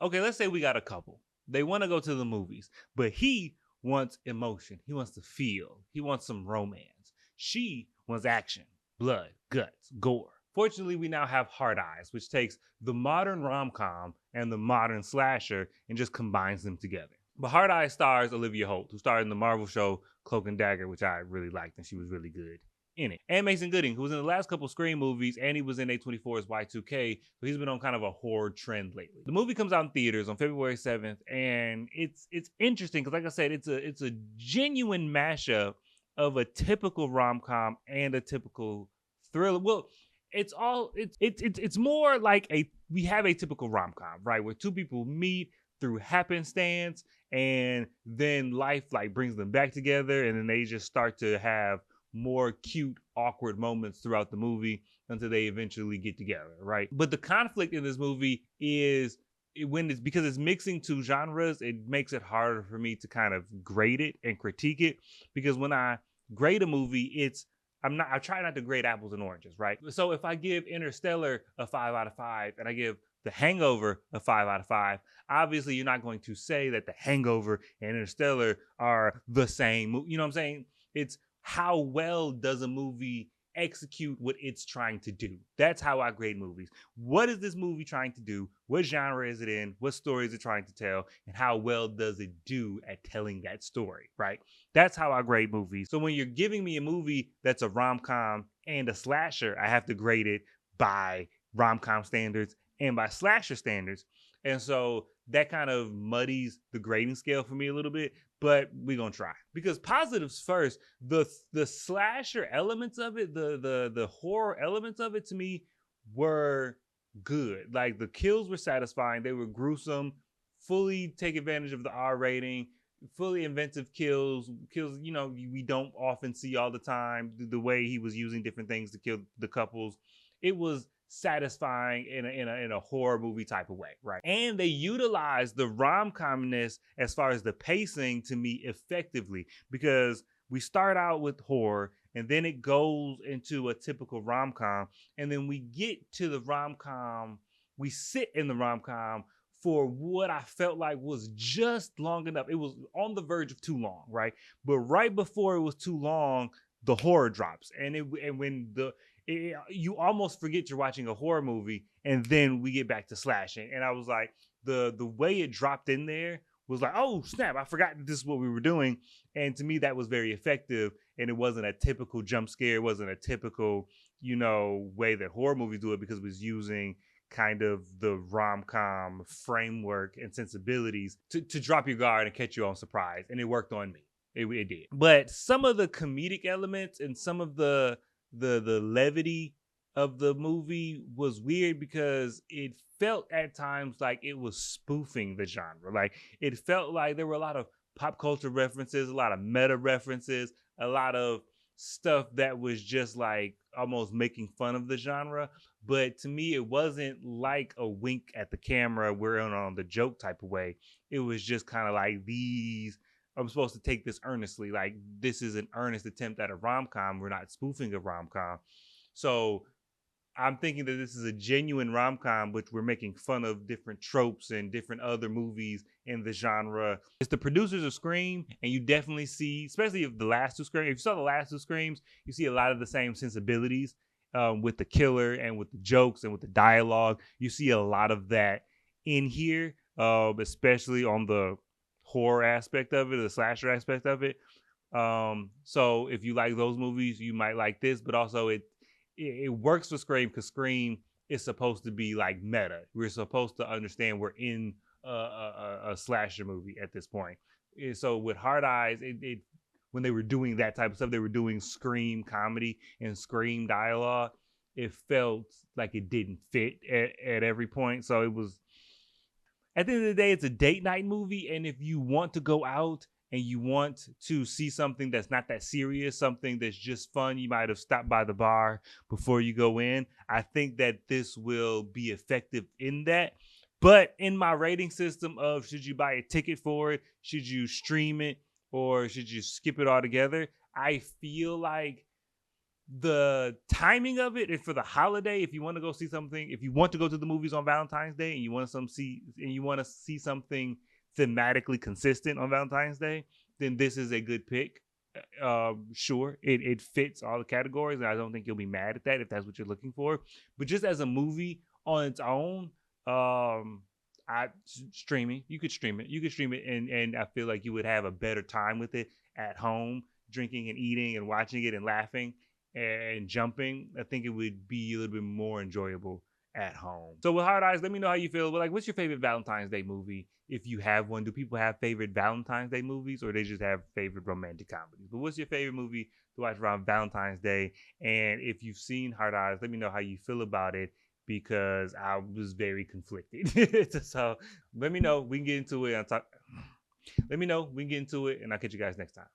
Okay, let's say we got a couple. They want to go to the movies, but he wants emotion. He wants to feel. He wants some romance. She wants action, blood, guts, gore. Fortunately, we now have Hard Eyes, which takes the modern rom-com and the modern slasher and just combines them together. But Hard Eyes stars Olivia Holt, who starred in the Marvel show Cloak and Dagger, which I really liked, and she was really good in it. And Mason Gooding, who was in the last couple Scream movies, and he was in A24's Y2K, so he's been on kind of a horror trend lately. The movie comes out in theaters on February 7th, and it's interesting because, like I said, it's a genuine mashup of a typical rom-com and a typical thriller. Well, it's more like we have a typical rom-com, right, where two people meet through happenstance, and then life like brings them back together, and then they just start to have more cute, awkward moments throughout the movie until they eventually get together, right? But the conflict in this movie is when it's because it's mixing two genres, it makes it harder for me to kind of grade it and critique it. Because when I grade a movie, I try not to grade apples and oranges, right? So if I give Interstellar a 5 out of 5 and I give The Hangover a 5 out of 5, obviously you're not going to say that The Hangover and Interstellar are the same. You know what I'm saying? It's how well does a movie execute what it's trying to do? That's how I grade movies. What is this movie trying to do? What genre is it in? What story is it trying to tell? And how well does it do at telling that story, right? That's how I grade movies. So when you're giving me a movie that's a rom-com and a slasher, I have to grade it by rom-com standards and by slasher standards. And so that kind of muddies the grading scale for me a little bit, but we're gonna try. Because positives first, the slasher elements of it, the horror elements of it to me were good. Like the kills were satisfying, they were gruesome, fully take advantage of the R rating, fully inventive kills we don't often see all the time. The way he was using different things to kill the couples, it was satisfying in a horror movie type of way, right? And they utilize the rom-comness as far as the pacing to me effectively, because we start out with horror and then it goes into a typical rom-com, and then we get to the rom-com, we sit in the rom-com for what I felt like was just long enough. It was on the verge of too long, right? But right before it was too long, the horror drops, and you almost forget you're watching a horror movie, and then we get back to slashing. And I was like, the way it dropped in there was like, oh snap, I forgot that this is what we were doing. And to me, that was very effective. And it wasn't a typical jump scare. It wasn't a typical, way that horror movies do it, because it was using kind of the rom-com framework and sensibilities to drop your guard and catch you on surprise. And it worked on me. It did. But some of the comedic elements and some of the levity of the movie was weird, because it felt at times like it was spoofing the genre. Like it felt like there were a lot of pop culture references, a lot of meta references, a lot of stuff that was just like almost making fun of the genre. But to me, it wasn't like a wink at the camera, we're on the joke type of way. It was just kind of like, I'm supposed to take this earnestly. Like, this is an earnest attempt at a rom-com. We're not spoofing a rom-com. So I'm thinking that this is a genuine rom-com, which we're making fun of different tropes and different other movies in the genre. It's the producers of Scream, and you definitely see, especially if the last two Screams, if you saw the last two Screams, you see a lot of the same sensibilities with the killer and with the jokes and with the dialogue. You see a lot of that in here, especially on the horror aspect of it, the slasher aspect of it. So if you like those movies, you might like this, but also it works for Scream, because Scream is supposed to be like meta. We're supposed to understand we're in a slasher movie at this point. So with Hard Eyes, when they were doing that type of stuff, they were doing Scream comedy and Scream dialogue. It felt like it didn't fit at every point. So it was, at the end of the day, it's a date night movie. And if you want to go out and you want to see something that's not that serious, something that's just fun, you might have stopped by the bar before you go in. I think that this will be effective in that. But in my rating system of should you buy a ticket for it, should you stream it, or should you skip it altogether, I feel like the timing of it is for the holiday. If you want to go see something, if you want to go to the movies on Valentine's Day and you want to see something thematically consistent on Valentine's Day, then this is a good pick. Sure, it fits all the categories, and I don't think you'll be mad at that if that's what you're looking for. But just as a movie on its own, I streaming, you could stream it, and I feel like you would have a better time with it at home, drinking and eating and watching it and laughing and jumping. I think it would be a little bit more enjoyable at home. So with Hard Eyes, let me know how you feel. But like, what's your favorite Valentine's Day movie? If you have one, do people have favorite Valentine's Day movies, or they just have favorite romantic comedies? But what's your favorite movie to watch around Valentine's Day? And if you've seen Hard Eyes, let me know how you feel about it, because I was very conflicted. So let me know. We can get into it. Let me know. We can get into it, and I'll catch you guys next time.